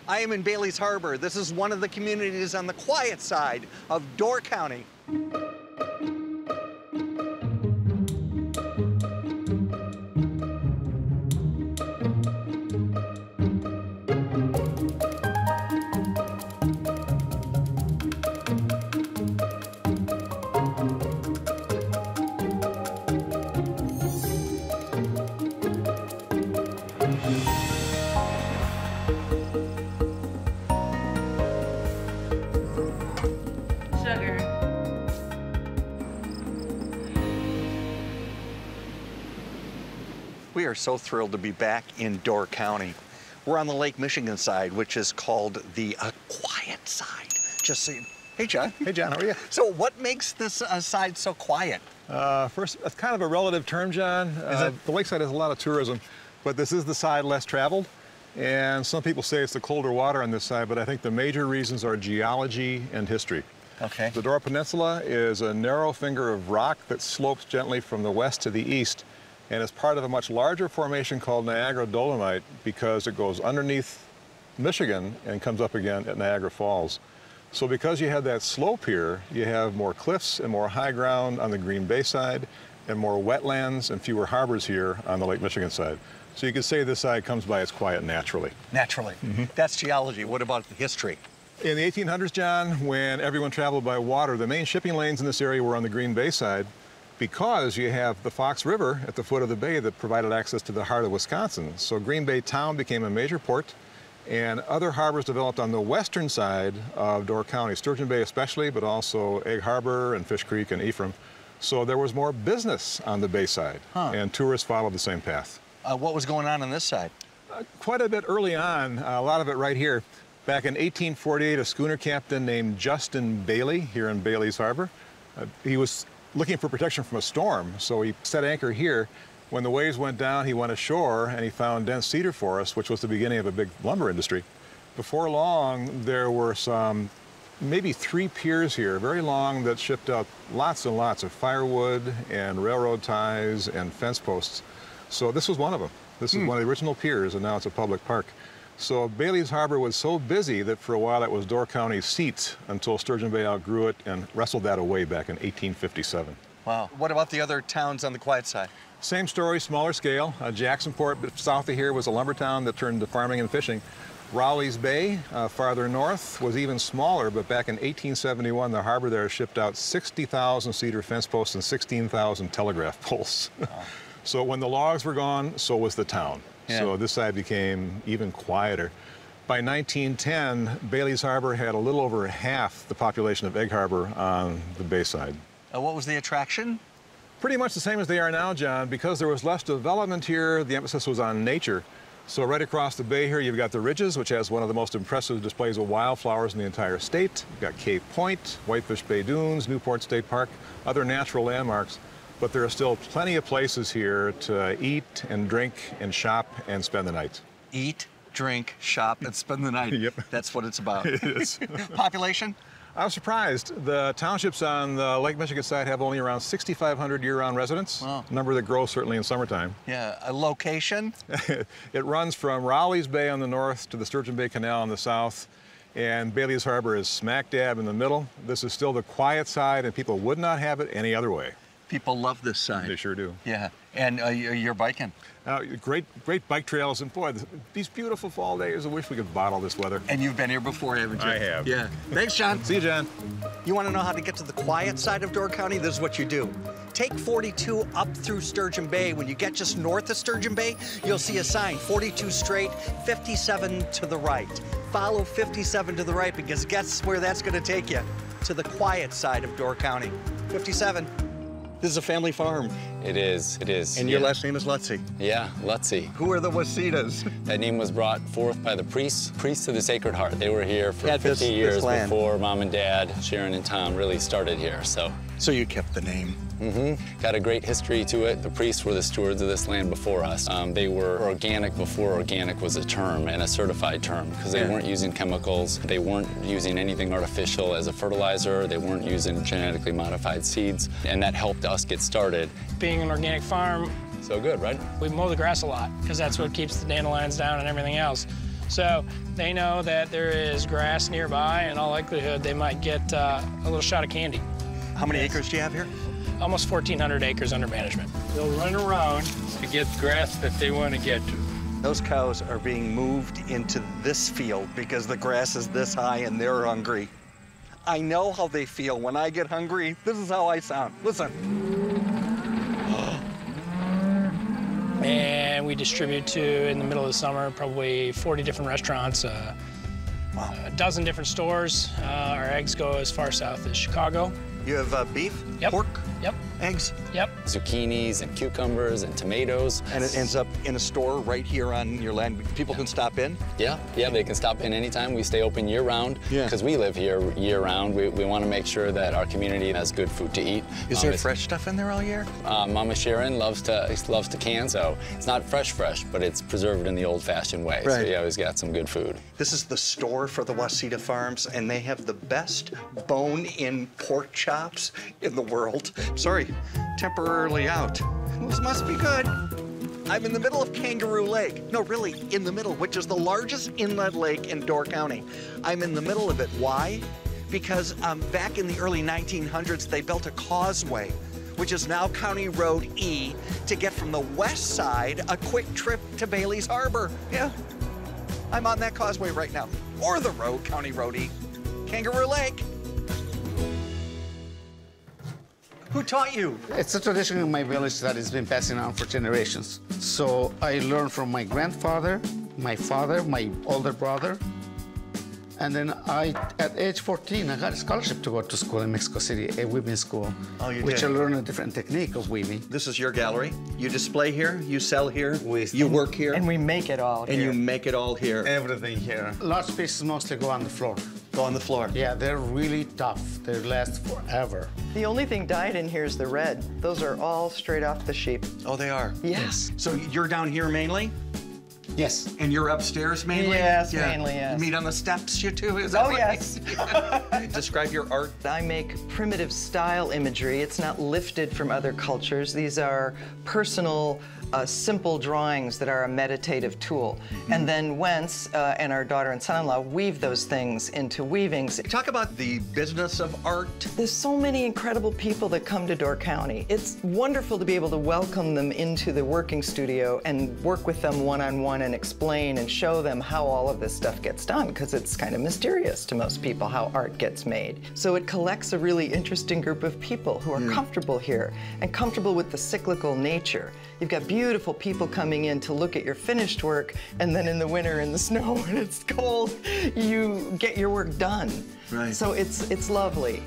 I am in Bailey's Harbor. This is one of the communities on the quiet side of Door County. We are so thrilled to be back in Door County. We're on the Lake Michigan side, which is called the quiet side. Just so you... Hey, John. Hey, John, how are you? So what makes this side so quiet? First, that's kind of a relative term, John. The lakeside has a lot of tourism, but this is the side less traveled. And some people say it's the colder water on this side, but I think the major reasons are geology and history. Okay. The Door Peninsula is a narrow finger of rock that slopes gently from the west to the east, and it's part of a much larger formation called Niagara Dolomite because it goes underneath Michigan and comes up again at Niagara Falls. So because you have that slope here, you have more cliffs and more high ground on the Green Bay side and more wetlands and fewer harbors here on the Lake Michigan side. So you could say this side comes by its quiet naturally. Naturally. Mm-hmm. That's geology. What about the history? In the 1800s, John, when everyone traveled by water, the main shipping lanes in this area were on the Green Bay side because you have the Fox River at the foot of the bay that provided access to the heart of Wisconsin. So Green Bay town became a major port, and other harbors developed on the western side of Door County, Sturgeon Bay especially, but also Egg Harbor and Fish Creek and Ephraim. So there was more business on the bay side, and tourists followed the same path. What was going on this side? Quite a bit early on, a lot of it right here. Back in 1848, a schooner captain named Justin Bailey here in Bailey's Harbor, he was looking for protection from a storm, so he set anchor here. When the waves went down, he went ashore and he found dense cedar forest, which was the beginning of a big lumber industry. Before long, there were maybe 3 piers here, very long, that shipped out lots and lots of firewood and railroad ties and fence posts. So this was one of them. This is one of the original piers, and now it's a public park. So Bailey's Harbor was so busy that for a while it was Door County's seat until Sturgeon Bay outgrew it and wrestled that away back in 1857. Wow. What about the other towns on the quiet side? Same story, smaller scale. Jacksonport, south of here, was a lumber town that turned to farming and fishing. Rowley's Bay, farther north, was even smaller, but back in 1871, the harbor there shipped out 60,000 cedar fence posts and 16,000 telegraph poles. Wow. So when the logs were gone, so was the town. Yeah. So this side became even quieter. By 1910, Bailey's Harbor had a little over half the population of Egg Harbor on the bay side. What was the attraction? Pretty much the same as they are now, John. Because there was less development here, the emphasis was on nature. So right across the bay here, you've got the Ridges, which has one of the most impressive displays of wildflowers in the entire state. You've got Cave Point, Whitefish Bay Dunes, Newport State Park, other natural landmarks. But there are still plenty of places here to eat and drink and shop and spend the night. Eat, drink, shop, and spend the night. Yep. That's what it's about. It is. Population? I was surprised. The townships on the Lake Michigan side have only around 6,500 year-round residents. Wow. A number that grows certainly in summertime. Yeah. A location? It runs from Rowley's Bay on the north to the Sturgeon Bay Canal on the south. And Bailey's Harbor is smack dab in the middle. This is still the quiet side, and people would not have it any other way. People love this side. They sure do. Yeah. And you're biking? Great bike trails. And boy, these beautiful fall days, I wish we could bottle this weather. And you've been here before, haven't you? I have. Yeah. Thanks, John. See you, John. You want to know how to get to the quiet side of Door County? This is what you do. Take 42 up through Sturgeon Bay. When you get just north of Sturgeon Bay, you'll see a sign, 42 straight, 57 to the right. Follow 57 to the right, because guess where that's going to take you? To the quiet side of Door County. 57. This is a family farm. It is. And your last name is Lutzy? Yeah, Lutzy. Who are the Wasedas? That name was brought forth by the priests of the Sacred Heart. They were here for 50 years before Mom and Dad, Sharon and Tom, really started here. So you kept the name? Mm-hmm. Got a great history to it. The priests were the stewards of this land before us. They were organic before organic was a term and a certified term, because they weren't using chemicals. They weren't using anything artificial as a fertilizer. They weren't using genetically modified seeds, and that helped us get started. Being an organic farm, So good, right? We mow the grass a lot because that's what keeps the dandelions down and everything else. So they know that there is grass nearby, and in all likelihood, they might get a little shot of candy. How many acres do you have here? Almost 1,400 acres under management. They'll run around to get grass that they want to get to. Those cows are being moved into this field because the grass is this high and they're hungry. I know how they feel when I get hungry. This is how I sound. Listen. And we distribute to, in the middle of the summer, probably 40 different restaurants, a dozen different stores. Our eggs go as far south as Chicago. You have beef, Yep. pork, Yep. eggs, Yep. Zucchinis and cucumbers and tomatoes. and it ends up in a store right here on your land. People can stop in. Yeah, they can stop in anytime. We stay open year-round Yeah. because we live here year-round. We want to make sure that our community has good food to eat. Is there fresh stuff in there all year? Mama Sharon loves to can, so it's not fresh, but it's preserved in the old-fashioned way. So Right. you always got some good food. This is the store for the Waseda farms, and they have the best bone-in pork chops in the world. Sorry, temporarily out. This must be good. I'm in the middle of Kangaroo Lake. No, really, in the middle, which is the largest inlet lake in Door County. I'm in the middle of it. Why? Because back in the early 1900s, they built a causeway, which is now County Road E, to get from the west side a quick trip to Bailey's Harbor. Yeah, I'm on that causeway right now. Or the road, County Road E. Kangaroo Lake. Who taught you? It's a tradition in my village that has been passing on for generations. So I learned from my grandfather, my father, my older brother. And then at age 14, I got a scholarship to go to school in Mexico City, a weaving school. Oh, you which did? I learned a different technique of weaving. This is your gallery. You display here, you sell here, you work here, And we make it all and here. you make it all here. Everything here. Large pieces mostly go on the floor. Go on the floor. Yeah, they're really tough. They last forever. The only thing dyed in here is the red. Those are all straight off the sheep. Oh, they are? Yes. So you're down here mainly? Yes. And you're upstairs mainly? Yes, mainly, yes. You meet on the steps, you two? Is that Oh, what yes. Describe your art. I make primitive style imagery. It's not lifted from other cultures. These are personal, simple drawings that are a meditative tool. And then Wentz and our daughter and son-in-law weave those things into weavings. Talk about the business of art. There's so many incredible people that come to Door County. It's wonderful to be able to welcome them into the working studio and work with them one-on-one and explain and show them how all of this stuff gets done, because it's kind of mysterious to most people how art gets made. So it collects a really interesting group of people who are comfortable here and comfortable with the cyclical nature. You've got beautiful people coming in to look at your finished work, and then in the winter, in the snow, when it's cold, you get your work done. Right. So it's lovely.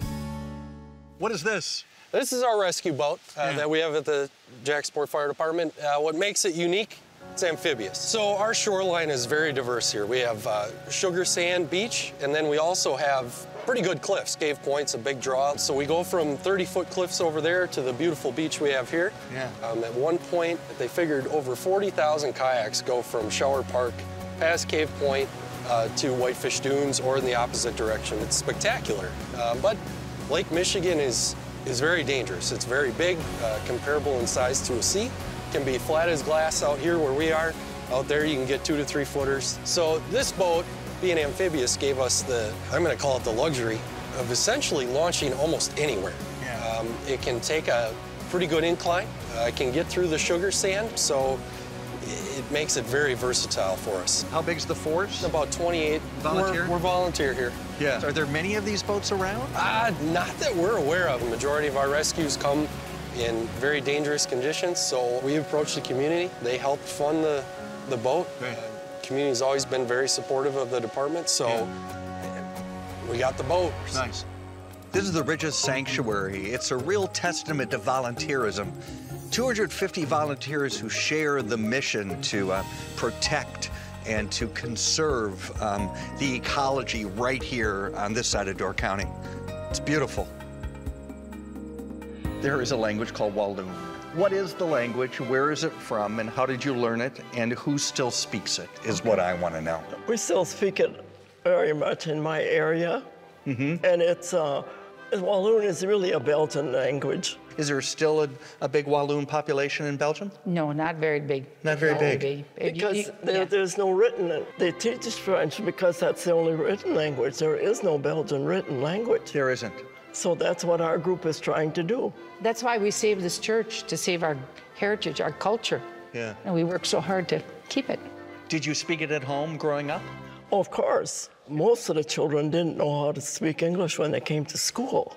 What is this? This is our rescue boat that we have at the Jacksport Fire Department. What makes it unique, it's amphibious. So our shoreline is very diverse here. We have sugar sand beach, and then we also have pretty good cliffs. Cave Point's a big draw. So we go from 30-foot cliffs over there to the beautiful beach we have here. Yeah. At one point, they figured over 40,000 kayaks go from Shower Park past Cave Point to Whitefish Dunes or in the opposite direction. It's spectacular. But Lake Michigan is very dangerous. It's very big, comparable in size to a sea. Can be flat as glass out here where we are. Out there you can get 2 to 3 footers. So this boat, being amphibious, gave us the, I'm gonna call it the luxury, of essentially launching almost anywhere. Yeah. It can take a pretty good incline. It can get through the sugar sand, so it makes it very versatile for us. How big's the force? About 28. Volunteer? We're volunteer here. Yeah. Are there many of these boats around? Not that we're aware of. The majority of our rescues come in very dangerous conditions, so we approach the community. They help fund the boat. Right. Community's always been very supportive of the department, so we got the boat. Nice. This is the Ridges Sanctuary. It's a real testament to volunteerism. 250 volunteers who share the mission to protect and to conserve the ecology right here on this side of Door County. It's beautiful. There is a language called Walloon. What is the language, where is it from, and how did you learn it, and who still speaks it, is what I want to know. We still speak it very much in my area, and it's Walloon is really a Belgian language. Is there still a big Walloon population in Belgium? No, not very big. Not very big. Because there's no written, they teach us French because that's the only written language. There is no Belgian written language. There isn't. So that's what our group is trying to do. That's why we saved this church, to save our heritage, our culture. Yeah. And we work so hard to keep it. Did you speak it at home growing up? Of course. Most of the children didn't know how to speak English when they came to school.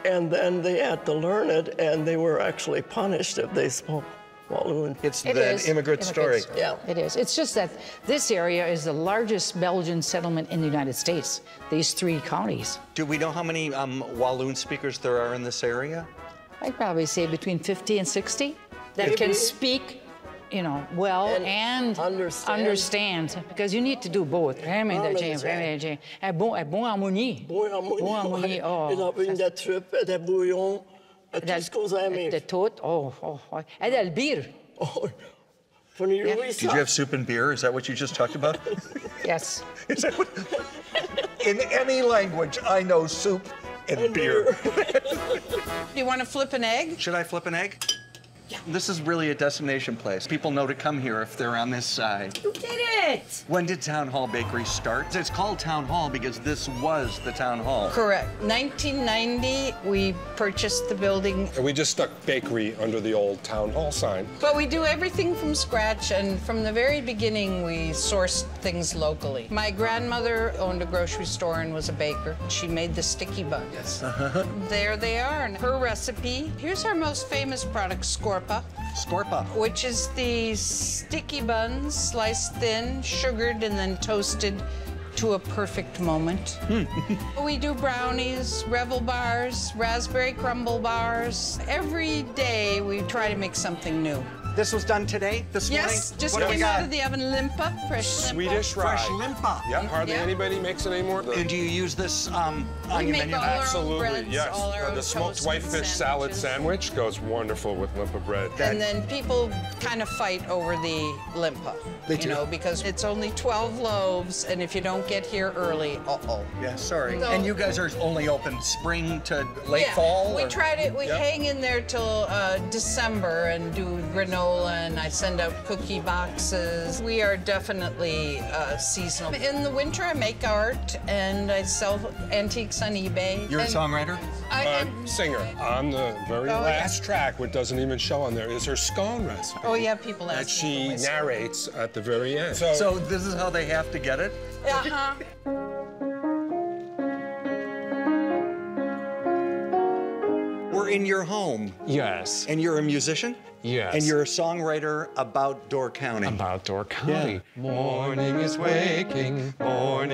And then they had to learn it, and they were actually punished if they spoke Walloon. It's the immigrant story. Yeah. It is. It's just that this area is the largest Belgian settlement in the United States, these 3 counties. Do we know how many Walloon speakers there are in this area? I'd probably say between 50 and 60 that can speak, you know, well and understand. Because you need to do both. Bon harmonie. Bon harmonie. De tot. And el beer. Did you have soup and beer? Is that what you just talked about? Yes. Is that what... In any language, I know soup and beer. Do you want to flip an egg? Should I flip an egg? Yeah. This is really a destination place. People know to come here if they're on this side. You did it! When did Town Hall Bakery start? It's called Town Hall because this was the Town Hall. Correct. 1990, we purchased the building. And we just stuck bakery under the old Town Hall sign. But we do everything from scratch, and from the very beginning, we sourced things locally. My grandmother owned a grocery store and was a baker. She made the sticky buns. Yes. There they are, and her recipe. Here's our most famous product, Scorpa. Scorpa. Which is the sticky buns, sliced thin, sugared, and then toasted to a perfect moment. We do brownies, revel bars, raspberry crumble bars. Every day we try to make something new. This was done today, this morning? Yes, just came out of the oven, limpa, fresh limpa. Swedish rye. Fresh limpa. Yeah, hardly anybody makes it anymore. And do you use this on We your make menu? all our own Absolutely, breads, yes. all our own The smoked toasts whitefish and salad sandwiches. sandwich goes wonderful with limpa bread. And then people kind of fight over the limpa, do. you know, because it's only 12 loaves, and if you don't get here early, uh-oh. Yeah, sorry. No. And you guys are only open spring to late fall? We or? try to, we hang in there till December and do granola, and I send out cookie boxes. We are definitely seasonal. In the winter, I make art, and I sell antiques on eBay. You're a songwriter? Singer. On the very last track, what doesn't even show on there, is her scone recipe. Oh, yeah, people ask that she narrates at the very end. So this is how they have to get it? Uh-huh. We're in your home. Yes. And you're a musician? Yes. And you're a songwriter about Door County. About Door County. Yeah. Morning is waking on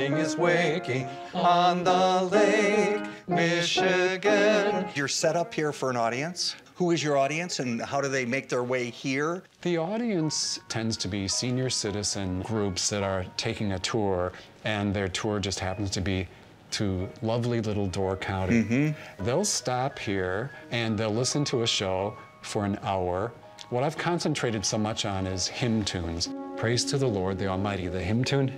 the lake, Michigan. You're set up here for an audience. Who is your audience and how do they make their way here? The audience tends to be senior citizen groups that are taking a tour, and their tour just happens to be to lovely little Door County. They'll stop here and they'll listen to a show for an hour. What I've concentrated so much on is hymn tunes. Praise to the Lord, the Almighty. The hymn tune,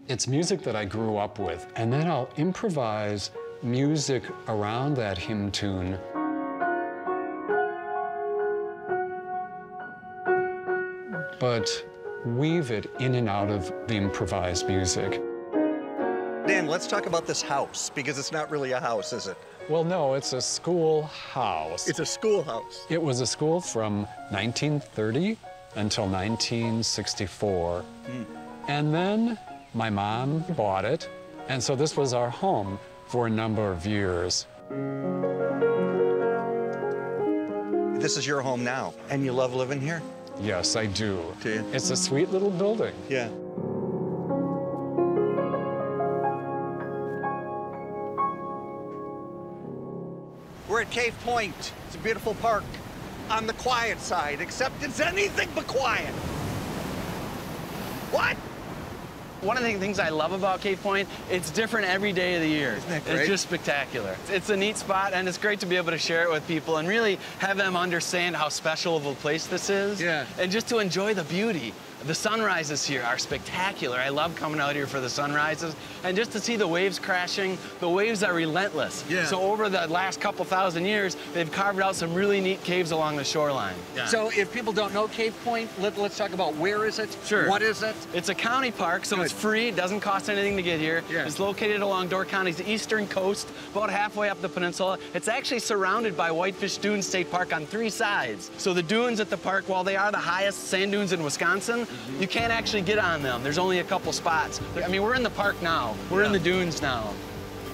it's music that I grew up with, and then I'll improvise music around that hymn tune. But weave it in and out of the improvised music. Dan, let's talk about this house, because it's not really a house, is it? Well, no, it's a schoolhouse. It's a schoolhouse. It was a school from 1930 until 1964. And then my mom bought it, and so this was our home for a number of years. This is your home now, and you love living here? Yes, I do. Do you? It's a sweet little building. Yeah. We're at Cave Point. It's a beautiful park on the quiet side, except it's anything but quiet. What? One of the things I love about Cape Point, it's different every day of the year. Isn't that great? It's just spectacular. It's a neat spot, and it's great to be able to share it with people and really have them understand how special of a place this is. Yeah. And just to enjoy the beauty. The sunrises here are spectacular. I love coming out here for the sunrises. And just to see the waves crashing, the waves are relentless. Yeah. So over the last couple thousand years, they've carved out some really neat caves along the shoreline. Yeah. So if people don't know Cape Point, let's talk about where is it? Sure. What is it? It's a county park, so it's free. It doesn't cost anything to get here. Yeah. It's located along Door County's eastern coast, about halfway up the peninsula. It's actually surrounded by Whitefish Dunes State Park on 3 sides. So the dunes at the park, while they are the highest sand dunes in Wisconsin, you can't actually get on them. There's only a couple spots. I mean, we're in the park now. We're in the dunes now.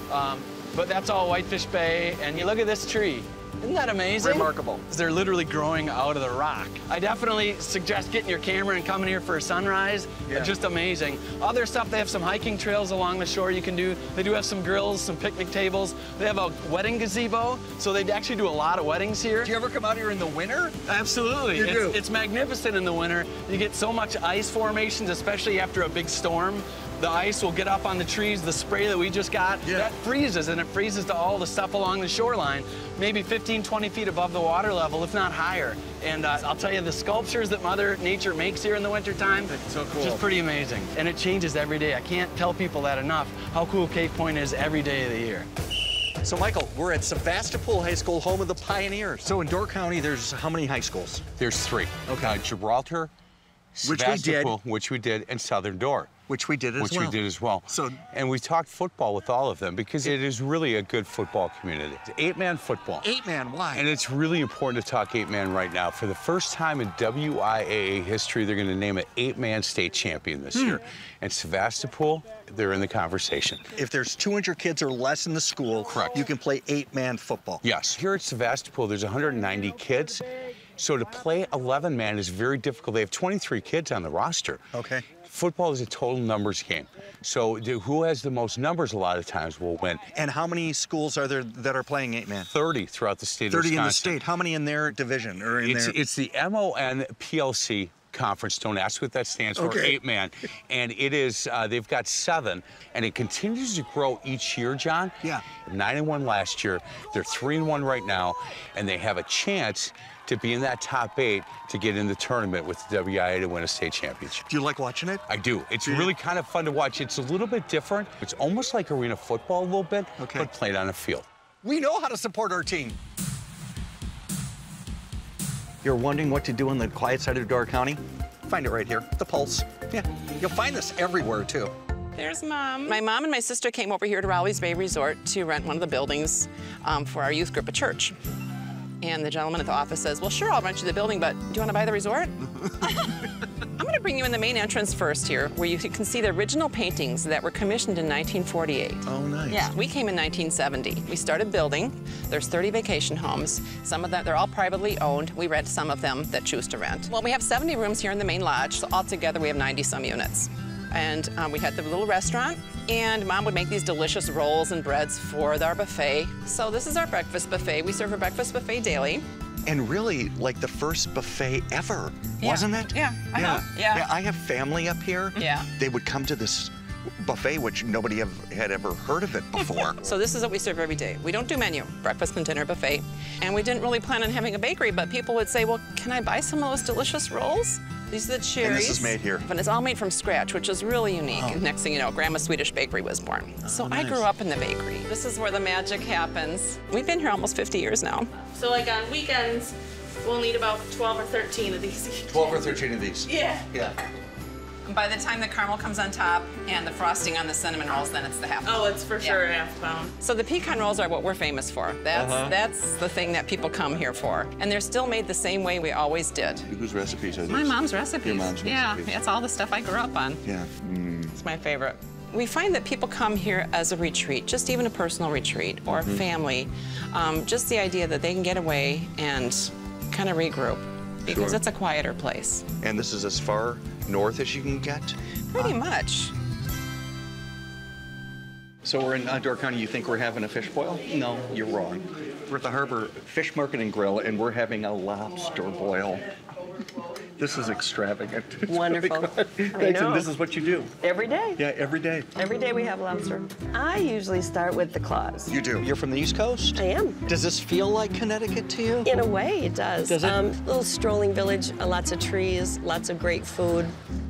But that's all Whitefish Bay, and you look at this tree. Isn't that amazing? Remarkable. They're literally growing out of the rock. I definitely suggest getting your camera and coming here for a sunrise. Yeah. It's just amazing. Other stuff, they have some hiking trails along the shore you can do. They do have some grills, some picnic tables. They have a wedding gazebo, so they actually do a lot of weddings here. Do you ever come out here in the winter? Absolutely. You do? It's magnificent in the winter. You get so much ice formations, especially after a big storm. The ice will get up on the trees. The spray that we just got, that freezes, and it freezes to all the stuff along the shoreline, maybe 15, 20 feet above the water level, if not higher. And I'll tell you, the sculptures that Mother Nature makes here in the wintertime, so cool. It's just pretty amazing. And it changes every day. I can't tell people that enough, how cool Cape Point is every day of the year. So, Michael, we're at Sebastopol High School, home of the Pioneers. So in Door County, there's how many high schools? There's 3. Okay. Gibraltar, Sebastopol, which we did, and Southern Door. Which we did as well. So, and we talked football with all of them because it is really a good football community. It's 8-man football. 8-man, why? And it's really important to talk 8-man right now. For the first time in WIAA history, they're going to name an 8-man state champion this year. And Sebastopol, they're in the conversation. If there's 200 kids or less in the school, correct, you can play 8-man football. Yes. Here at Sebastopol, there's 190 kids. So to play 11-man is very difficult. They have 23 kids on the roster. Okay. Football is a total numbers game. So who has the most numbers a lot of times will win. And how many schools are there that are playing 8-man? 30 throughout the state of 30 Wisconsin. in the state. How many in their division or in their? It's the MONPLC conference. Don't ask what that stands for. Okay. 8-man. And it is, they've got 7, and it continues to grow each year, John. Yeah. 9-1 last year. They're 3-1 right now, and they have a chance to be in that top 8 to get in the tournament with the WIA to win a state championship. Do you like watching it? I do. It's really kind of fun to watch. It's a little bit different. It's almost like arena football a little bit, but played on a field. We know how to support our team. You're wondering what to do on the quiet side of Door County? Find it right here, The Pulse. Yeah, you'll find this everywhere, too. There's Mom. My mom and my sister came over here to Rowley's Bay Resort to rent one of the buildings for our youth group at church. And the gentleman at the office says, well, sure, I'll rent you the building, but do you want to buy the resort? I'm going to bring you in the main entrance first here, where you can see the original paintings that were commissioned in 1948. Oh, nice. Yeah, we came in 1970. We started building. There's 30 vacation homes. Some of them, they're all privately owned. We rent some of them that choose to rent. Well, we have 70 rooms here in the main lodge, so altogether we have 90-some units. And we had the little restaurant, and Mom would make these delicious rolls and breads for our buffet. So this is our breakfast buffet. We serve a breakfast buffet daily. And really, like the first buffet ever, wasn't it? Yeah. Yeah, I have family up here. Yeah. They would come to this buffet, which nobody had ever heard of it before. So this is what we serve every day. We don't do menu, breakfast and dinner buffet. And we didn't really plan on having a bakery, but people would say, well, can I buy some of those delicious rolls? These are the cherries. And this is made here. And it's all made from scratch, which is really unique. Oh. Next thing you know, Grandma's Swedish Bakery was born. So nice. I grew up in the bakery. This is where the magic happens. We've been here almost 50 years now. So like on weekends, we'll need about 12 or 13 of these. 12 or 13 of these? Yeah. Yeah. And by the time the caramel comes on top and the frosting on the cinnamon rolls, then it's the half pound. Oh, it's for sure half pound. So the pecan rolls are what we're famous for. That's the thing that people come here for. And they're still made the same way we always did. Whose recipes are these? My mom's recipes. Your mom's recipes. Yeah, it's all the stuff I grew up on. Yeah. It's my favorite. We find that people come here as a retreat, just even a personal retreat or a family. Just the idea that they can get away and kind of regroup because it's a quieter place. And this is as far north as you can get? Pretty much. So we're in Door County. You think we're having a fish boil? No, you're wrong. We're at the Harbor Fish Market and Grill, and we're having a lobster boil. This is extravagant. It's Wonderful. Really Thanks, and this is what you do. Every day. Yeah, every day. Every day we have lobster. I usually start with the claws. You do. You're from the East Coast? I am. Does this feel like Connecticut to you? In a way, it does. Does it? Little strolling village, lots of trees, lots of great food.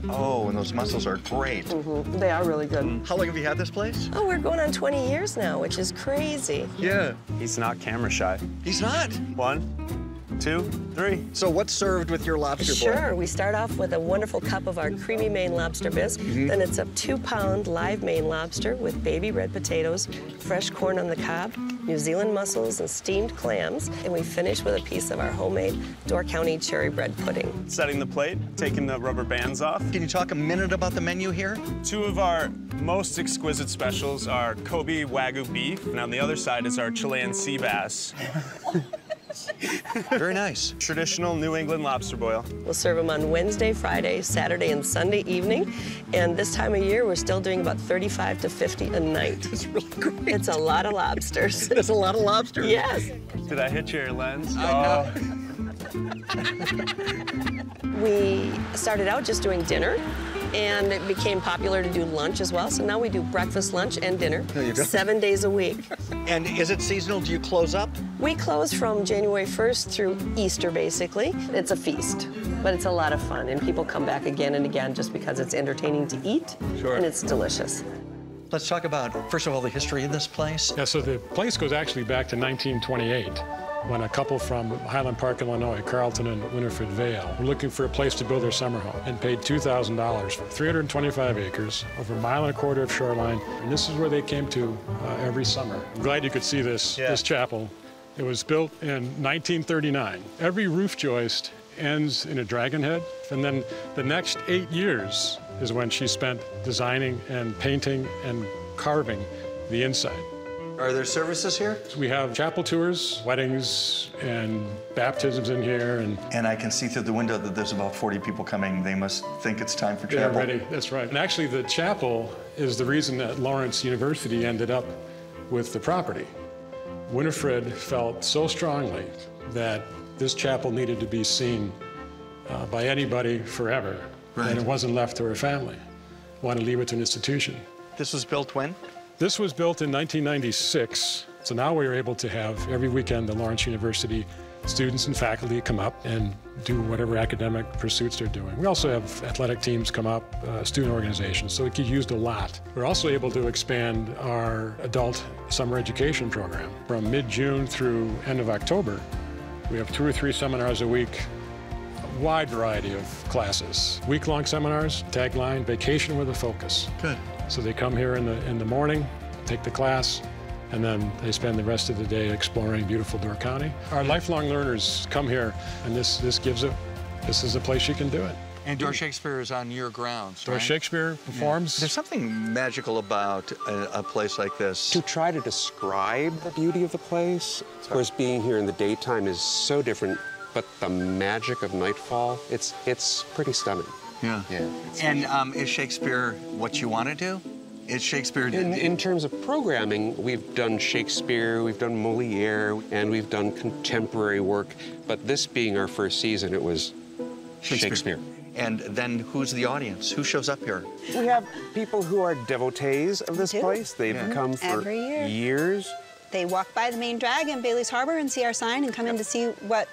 Oh, and those mussels are great. Mm-hmm. They are really good. How long have you had this place? Oh, we're going on 20 years now, which is crazy. Yeah. He's not camera shy. He's not. 1, 2, 3. So what's served with your lobster boil? Sure. We start off with a wonderful cup of our creamy Maine lobster bisque. Then it's a 2-pound live Maine lobster with baby red potatoes, fresh corn on the cob, New Zealand mussels, and steamed clams. And we finish with a piece of our homemade Door County cherry bread pudding. Setting the plate, taking the rubber bands off. Can you talk a minute about the menu here? 2 of our most exquisite specials are Kobe Wagyu beef, and on the other side is our Chilean sea bass. Very nice. Traditional New England lobster boil. We'll serve them on Wednesday, Friday, Saturday, and Sunday evening. And this time of year, we're still doing about 35 to 50 a night. It's really great. It's a lot of lobsters. It's a lot of lobsters. Yes. Did I hit your lens? I know. We started out just doing dinner, and it became popular to do lunch as well. So now we do breakfast, lunch, and dinner, There you go. 7 days a week. And is it seasonal? Do you close up? We close from January 1st through Easter, basically. It's a feast, but it's a lot of fun, and people come back again and again just because it's entertaining to eat, Sure. and it's delicious. Let's talk about, first of all, the history of this place. Yeah, so the place goes actually back to 1928. When a couple from Highland Park, Illinois, Carlton and Winifred Vale, were looking for a place to build their summer home and paid $2,000 for 325 acres, over 1.25 miles of shoreline. And this is where they came to every summer. I'm glad you could see this chapel. It was built in 1939. Every roof joist ends in a dragon head. And then the next 8 years is when she spent designing and painting and carving the inside. Are there services here? We have chapel tours, weddings, and baptisms in here. And I can see through the window that there's about 40 people coming. They must think it's time for Yeah, chapel. ready. That's right. And actually, the chapel is the reason that Lawrence University ended up with the property. Winifred felt so strongly that this chapel needed to be seen by anybody forever, and it wasn't left to her family. Wanted to leave it to an institution. This was built when? This was built in 1996. So now we are able to have every weekend the Lawrence University students and faculty come up and do whatever academic pursuits they're doing. We also have athletic teams come up, student organizations, so it gets used a lot. We're also able to expand our adult summer education program. From mid-June through end of October, we have 2 or 3 seminars a week, a wide variety of classes. Week-long seminars, tagline, vacation with a focus. Good. So they come here in the morning, take the class, and then they spend the rest of the day exploring beautiful Door County. Our lifelong learners come here, and this is a place you can do it. And Door Shakespeare is on your grounds, Door right? Shakespeare performs. Yeah. There's something magical about a place like this. To try to describe the beauty of the place, of course, being here in the daytime is so different, but the magic of nightfall, it's pretty stunning. Yeah. And is Shakespeare what you want to do? Is Shakespeare... In terms of programming, we've done Shakespeare, we've done Moliere, and we've done contemporary work. But this being our first season, it was Shakespeare. And then who's the audience? Who shows up here? We have people who are devotees of this place. They've come for Every year. years. They walk by the main drag in Bailey's Harbor and see our sign and come in to see what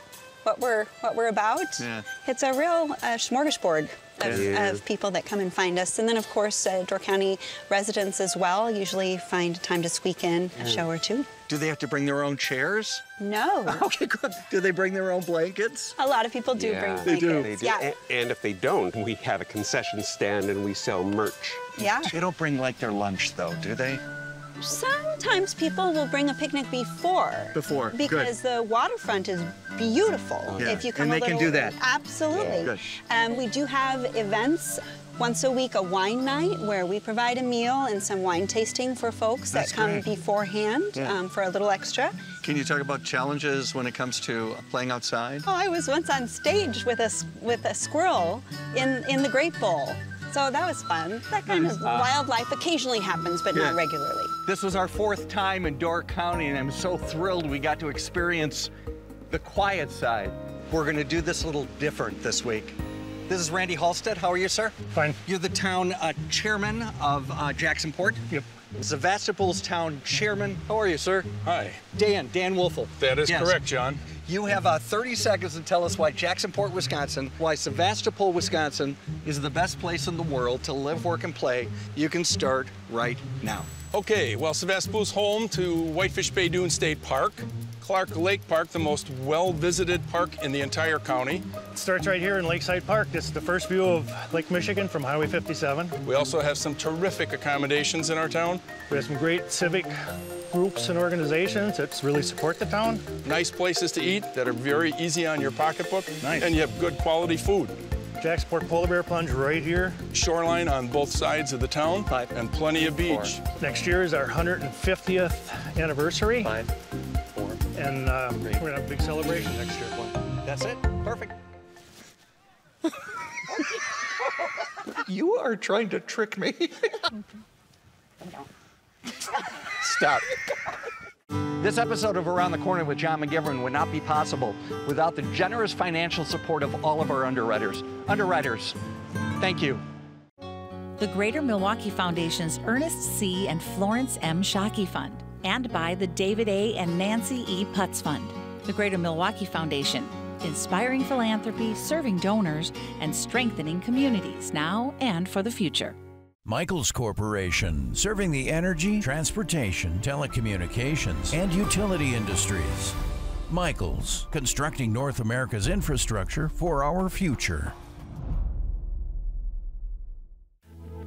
we're about. Yeah. It's a real smorgasbord of people that come and find us. And then, of course, Door County residents as well usually find time to squeak in a show or two. Do they have to bring their own chairs? No. Okay, good. Do they bring their own blankets? A lot of people do bring blankets. They do. Yeah. And if they don't, we have a concession stand and we sell merch. Yeah. They don't bring, like, their lunch, though, do they? Sometimes people will bring a picnic before. Because the waterfront is beautiful. Yeah. If you come And a they can little, do that. Absolutely. Yeah, good. We do have events. Once a week, a wine night where we provide a meal and some wine tasting for folks That's that come great. beforehand for a little extra. Can you talk about challenges when it comes to playing outside? Oh, I was once on stage with a squirrel in the grape bowl. So that was fun. That kind of wildlife occasionally happens, but not regularly. This was our 4th time in Door County, and I'm so thrilled we got to experience the quiet side. We're going to do this a little different this week. This is Randy Halstead. How are you, sir? Fine. You're the town chairman of Jacksonport? Yep. Sevastopol's town chairman. How are you, sir? Hi. Dan Wolfel. That is correct, John. You have 30 seconds to tell us why Jacksonport, Wisconsin, why Sevastopol, Wisconsin is the best place in the world to live, work, and play. You can start right now. Okay, well, Sevastopol's home to Whitefish Bay Dune State Park, Clark Lake Park, the most well-visited park in the entire county. It starts right here in Lakeside Park. This is the first view of Lake Michigan from Highway 57. We also have some terrific accommodations in our town. We have some great civic groups and organizations that really support the town. Nice places to eat that are very easy on your pocketbook. Nice. And you have good quality food. Jacksonport Polar Bear Plunge right here. Shoreline on both sides of the town. 5, and plenty of beach. 4. Next year is our 150th anniversary. 5, 4. And we're gonna have a big celebration next year. That's it. Perfect. You are trying to trick me. Stop. This episode of Around the Corner with John McGivern would not be possible without the generous financial support of all of our underwriters. Underwriters, thank you. The Greater Milwaukee Foundation's Ernest C. and Florence M. Shockey Fund, and by the David A. and Nancy E. Putz Fund. The Greater Milwaukee Foundation, inspiring philanthropy, serving donors, and strengthening communities now and for the future. Michaels Corporation, serving the energy, transportation, telecommunications, and utility industries. Michaels, constructing North America's infrastructure for our future.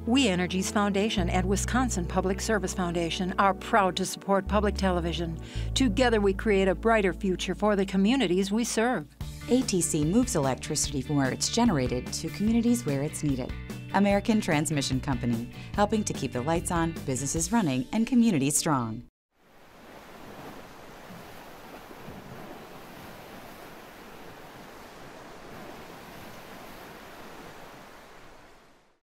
We Energies Foundation and Wisconsin Public Service Foundation are proud to support public television. Together we create a brighter future for the communities we serve. ATC moves electricity from where it's generated to communities where it's needed. American Transmission Company, helping to keep the lights on, businesses running, and communities strong.